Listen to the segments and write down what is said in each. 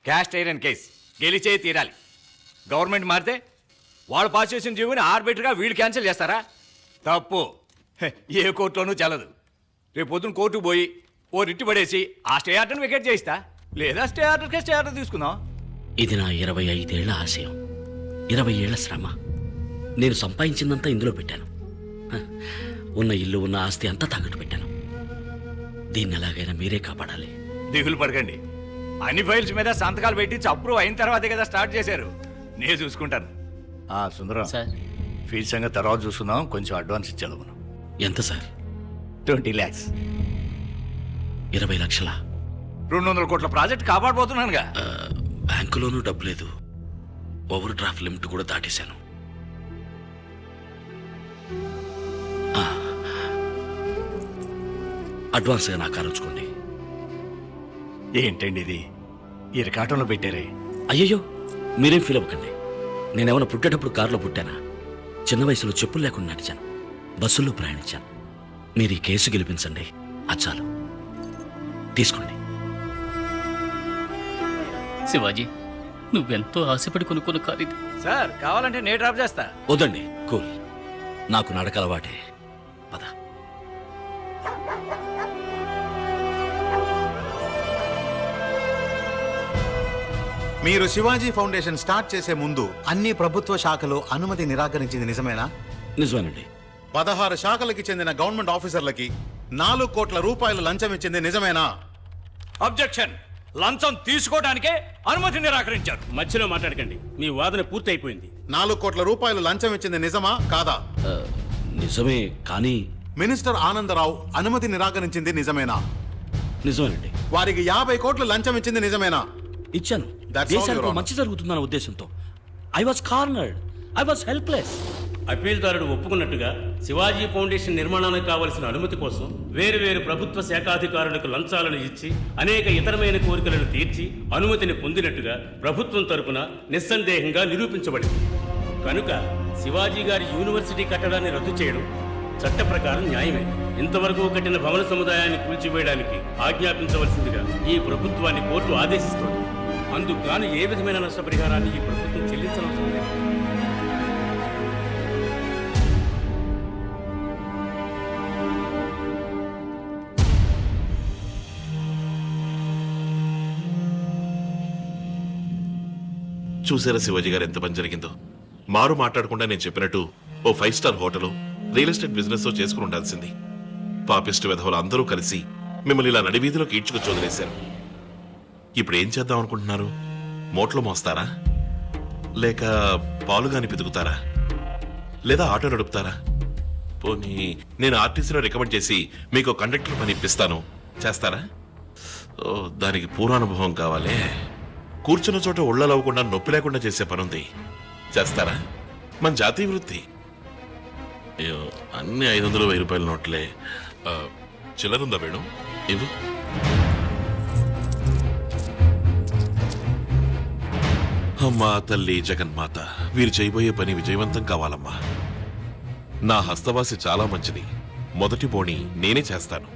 Cast iron case గెలిచే తీరాలి. Government మారితే వాళ్ళు పాస్ చేసిన జీవోని ఆర్బిటర్గా వీళ్ళు క్యాన్సిల్ చేస్తారా? తప్పు. ఏ కోర్టులోనూ చెల్లదు. రేపు పొద్దున్న కోర్టుకు పోయి ఓ రిట్టు పడేసి ఆ స్టే ఆర్డర్ని వికెట్ చేయిస్తా, లేదా స్టే ఆర్డర్కే స్టే ఆర్డర్ తీసుకుందాం. ఇది నా 25 ఏళ్ల ఆశయం, 20 ఏళ్ల శ్రమ. నేను సంపాదించిందంతా ఇందులో పెట్టాను. ఉన్న ఇల్లు ఉన్న ఆస్తి అంతా తాకట్టు పెట్టాను. దీన్ని ఎలాగైనా మీరే కాపాడాలి. దిగులు పడకండి. అన్ని ఫైల్స్ మీద సంతకాలు పెట్టి అప్రూవ్ అయిన తర్వాతే కదా స్టార్ట్ చేశారు. నేను చూసుకుంటాను. సుందరం సార్, ఫీజు సంగతి తర్వాత చూసుకుందాం. కొంచెం అడ్వాన్స్ ఇచ్చేది మనం. ఎంత సార్? 20 lakhs. 20 లక్షల? 200 కోట్ల ప్రాజెక్ట్ కాపాడబోతున్నానుగా. బ్యాంకులోనూ డబ్బు లేదు. ఓవర్ డ్రాఫ్ట్ లిమిట్ కూడా దాటేశాను. అడ్వాన్స్గా నా కారు ఉంచుకోండి. ఏంటండి ఇది ఇరకాటంలో పెట్టారే? అయ్యయ్యో, మీరేం ఫీల్ అవ్వకండి. నేనేమైనా పుట్టేటప్పుడు కారులో పుట్టానా? చిన్న వయసులో చెప్పులు లేకుండా నడిచాను, బస్సుల్లో ప్రయాణించాను. మీరు ఈ కేసు గెలిపించండి, అచ్చాలు తీసుకోండి. శివాజీ, నువ్వెంతో ఆశపడి కొనుక్కున్న కారు ఇది. సార్ కావాలంటే నేను డ్రాప్ చేస్తా. వద్దండి, కూల్. నాకు నడక అలవాటే. పద. మీరు శివాజీ ఫౌండేషన్ స్టార్ట్ చేసే ముందు అన్ని ప్రభుత్వ శాఖలు అనుమతి నిరాకరించింది నిజమేనా? నిజమేనండి. 16 శాఖలకి చెందిన గవర్నమెంట్ ఆఫీసర్లకి 4 కోట్ల రూపాయలు లంచం ఇచ్చింది నిజమేనా? అబ్జెక్షన్. లంచం తీసుకోవడానికే అనుమతి నిరాకరించారు. మధ్యలో మాట్లాడకండి, మీ వాదన పూర్తి అయిపోయింది. 4 కోట్ల రూపాయలు లంచం ఇచ్చింది నిజమా కాదా? నిజమే, కానీ మినిస్టర్ ఆనందరావు అనుమతి నిరాకరించింది నిజమేనా? నిజమేనండి. వారికి 50 కోట్లు లంచం ఇచ్చింది నిజమేనా? ఇచ్చాను. That's all, Your దేశానికి Honor. మంచి జరుగుతుందన్న ఉద్దేశంతో. I was cornered, I was helpless. అప్పీల్దారుడు ఒప్పుకున్నట్టుగా శివాజీ ఫౌండేషన్ నిర్మాణానికి కావలసిన అనుమతి కోసం వేరు ప్రభుత్వ శాఖాధికారులకు లంచాలను ఇచ్చి అనేక ఇతరమైన కోరికలను తీర్చి అనుమతిని పొందినట్టుగా ప్రభుత్వం తరపున నిస్సందేహంగా నిరూపించబడింది. కనుక శివాజీ గారి యూనివర్సిటీ కట్టడాన్ని రద్దు చేయడం చట్ట ప్రకారం న్యాయమే. ఇంతవరకు కట్టిన భవన సముదాయాన్ని కూల్చివేయడానికి ఆజ్ఞాపించవలసిందిగా ఈ ప్రభుత్వాన్ని కోర్టు ఆదేశిస్తోంది. అందుకు గాను ఏ విధమైన నష్టపరిహారాన్ని ఈ ప్రభుత్వం చెల్లించనవసరం లేదు. చూసారా శివాజీ గారు ఎంత పని జరిగిందో? మారు మాట్లాడకుండా నేను చెప్పినట్టు ఓ 5 star hotel, real estate business చేసుకుని ఉండాల్సింది. పాపిస్ట్ విధవులు అందరూ కలిసి మిమ్మల్ని ఇలా నడివీధిలోకి ఈడ్చుకొచ్చి వదిలేశారు. ఇప్పుడు ఏం చేద్దాం అనుకుంటున్నారు? మోట్లో మోస్తారా, లేక పాలుగాని పితుకుతారా, లేదా ఆటో నడుపుతారా? పోనీ నేను ఆర్టీసీలో రికమెండ్ చేసి మీకు కండక్టర్ పని ఇప్పిస్తాను, చేస్తారా? ఓ, దానికి పూర్వానుభవం కావాలే. కూర్చున్న చోట ఒళ్ళలవ్వకుండా నొప్పి లేకుండా చేసే పనుంది, చేస్తారా? మన జాతీయ వృత్తి. అయ్యో, అన్ని 500, 1000 రూపాయల నోట్లే. చిల్లరుందా వేణు? ఇవ్వు. అమ్మా తల్లి జగన్మాత, వీరు చేయబోయే పని విజయవంతం కావాలమ్మా. నా హస్తవాసి చాలా మంచిది. మొదటి బోణి నేనే చేస్తాను.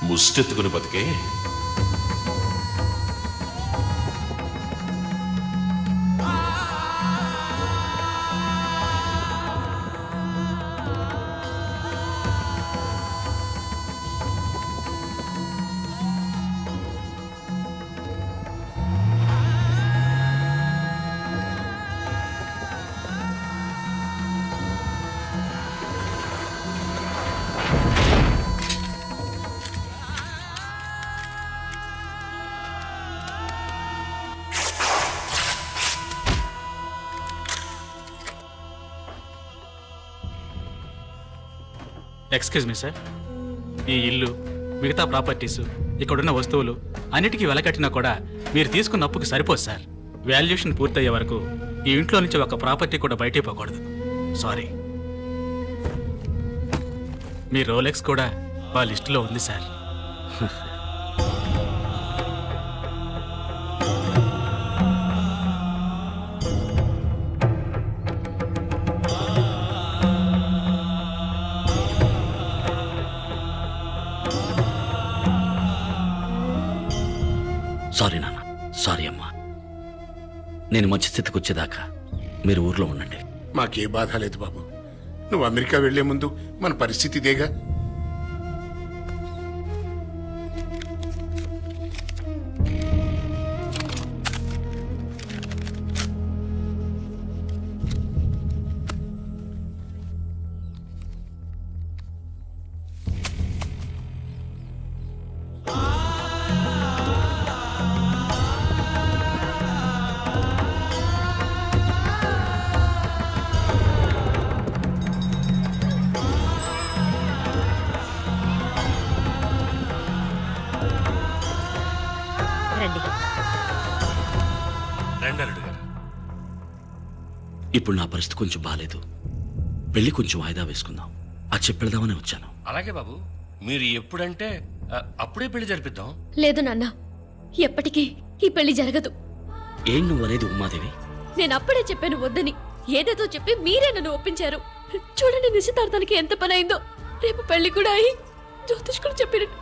ముష్టెత్తుకుని బతికే ఎక్స్క్యూజ్ మీ సార్, ఈ ఇల్లు, మిగతా ప్రాపర్టీసు, ఇక్కడున్న వస్తువులు అన్నిటికీ వెలకట్టినా కూడా మీరు తీసుకున్న అప్పుకి సరిపోదు సార్. వాల్యుయేషన్ పూర్తయ్యే వరకు ఈ ఇంట్లో నుంచి ఒక ప్రాపర్టీ కూడా బయటికి పోకూడదు. సారీ. మీ రోలెక్స్ కూడా మా లిస్టులో ఉంది సార్. సారీ నాన్న, సారీ అమ్మా. నేను మంచి స్థితికి వచ్చేదాకా మీరు ఊర్లో ఉండండి. మాకే బాధ లేదు బాబు. నువ్వు అమెరికా వెళ్లే ముందు మన పరిస్థితి ఇదేగా. రండి. రెండల్లుడు గారు. ఇప్పుడు నా పరిస్థితి కొంచెం బాగాలేదు. పెళ్లి కొంచెం వాయిదా వేసుకుందాం. అది చెప్పెడదామని వచ్చాను. అలాగే బాబు, మీరు ఎప్పుడంటే అప్పుడే పెళ్లి జరిపిద్దాం. లేదు నాన్న, ఎప్పటికీ ఈ పెళ్లి జరగదు. ఏం నువ్వు అనేది ఉమాదేవి? నేను అప్పుడే చెప్పాను వద్దని. ఏదేదో చెప్పి మీరే నన్ను ఒప్పించారు. చూడండి నిశ్చితార్థానికి ఎంత పని అయిందో. రేపు పెళ్లి కూడా అయి జ్యోతిష్కుడు చెప్పినట్టు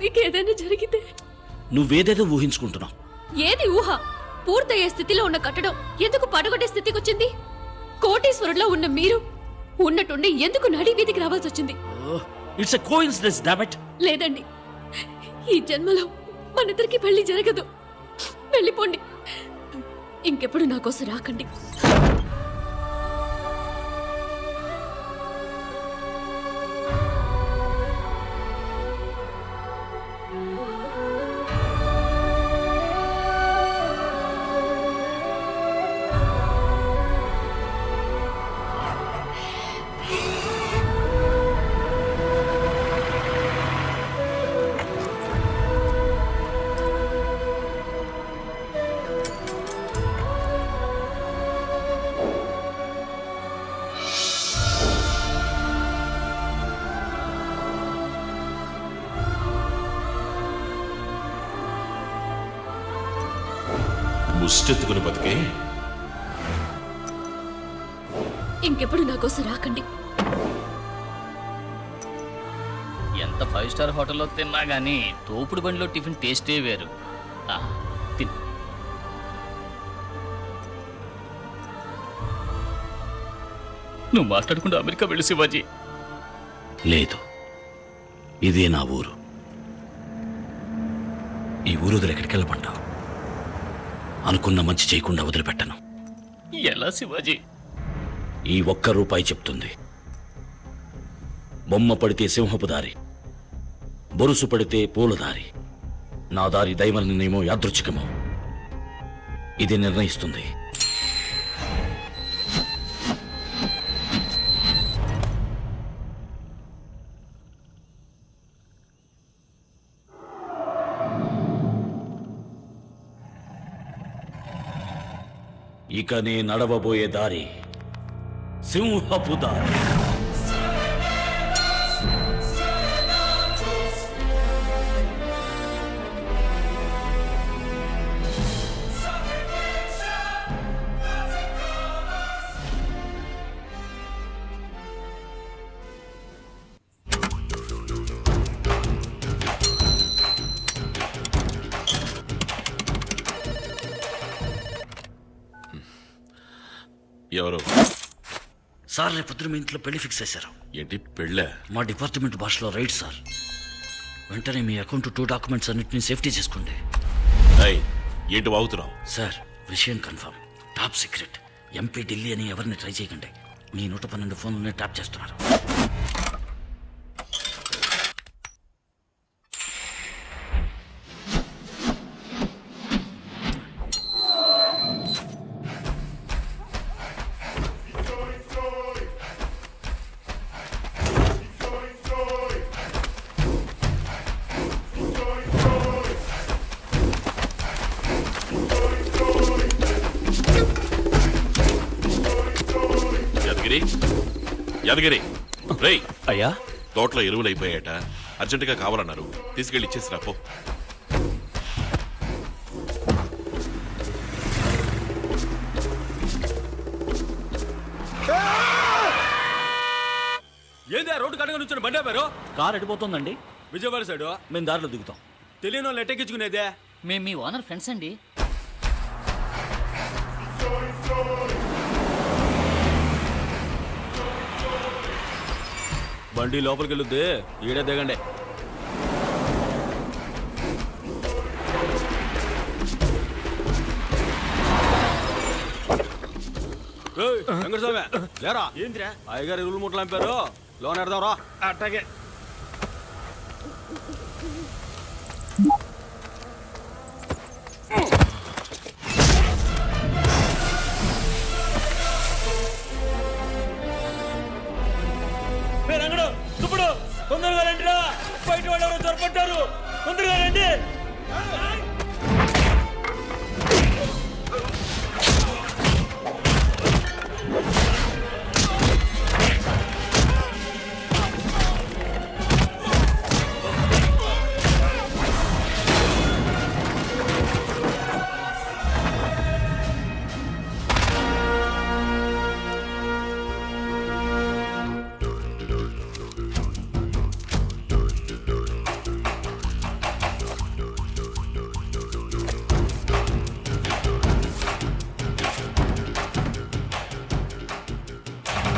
మీకేదైనా జరిగితే. నువ్వేదేదో ఊహించుకుంటున్నావు. ఏది ఊహ? పూర్తయ్యే స్థితిలో ఉన్న కట్టడం ఎందుకు పడగొట్టే స్థితికి వచ్చింది? కోటీశ్వరుల్లో ఉన్న మీరు ఉన్నట్టుండి ఎందుకు నడి వీధికి రావాల్సి వచ్చింది? It's a coincidence damn it. లేదండి, ఈ జన్మలో మనిద్దరికి పెళ్లి జరగదు. వెళ్ళిపోండి. ఇంకెప్పుడు నా కోసం రాకండి. ముష్టెత్తుకుని బతికే. ఇంకెప్పుడు నా కోసం రాకండి. ఎంత 5 స్టార్ హోటల్లో తిన్నా గానీ తోపుడు బండిలో టిఫిన్ టేస్టే వేరు. తిన్. నువ్వు మాట్లాడకుండా అమెరికా వెళ్ళు శివాజీ. లేదు, ఇదే నా ఊరు. ఈ ఊరు వదిలి ఎక్కడికి వెళ్ళమంటావు? అనుకున్న మంచి చేయకుండా వదిలిపెట్టను. ఎలా శివాజీ? ఈ ₹1 చెప్తుంది. బొమ్మ పడితే సింహపు దారి, బొరుసు పడితే పూలదారి. నా దారి దైవ నిర్ణయమో యాదృచ్ఛికమో ఇది నిర్ణయిస్తుంది. ఇక నే నడవబోయే దారి సింహపు దారి. ఎవరు సార్, రేపొద్దున మీ ఇంట్లో పెళ్లి ఫిక్స్ చేశారు. ఏంటి పెళ్ళా? మా డిపార్ట్మెంట్ భాషలో రైట్ సార్. వెంటనే మీ అకౌంట్ 2 డాక్యుమెంట్స్ అన్నిటిని సేఫ్టీ చేసుకోండి. ఏంటి వాగుతున్నావు? సార్, విషయం confirm, top secret. MP Delhi అని ఎవరిని ట్రై చేయకండి. మీ 112 ఫోన్లనే ట్యాప్ చేస్తున్నారు. యాదగిరి, రేయ్, అయ్యా, తోటలో ఎరువులు అయిపోయాట, అర్జెంటుగా కావాలన్నారు. తీసుకెళ్ళి ఇచ్చేసిరా పో. ఏంది ఆ రోడ్డు కడగా నుంచి బండి ఆపారు? కార్ ఎడిపోతుందండి. విజయవాడ సైడు మేము దారిలో దిగుతాం. తెలియని వాళ్ళు ఎట్టెక్కించుకునేదే. మేము మీ ఓనర్ ఫ్రెండ్స్ అండి. బండి లోపలికి వెళ్ళొద్ది, ఈడే దిగండి. వెంకటస్వామి లేరా, ఏంద్రా అయ్యగారు ఇరువులు ముట్టలు అంపారు, లోన్ ఎడదాం రా. అట్టాగే. ఇప్పుడు తొందరగా రండిరా, బయట వాళ్ళు ఎవరో చొరపడ్డారు, తొందరగా రండి.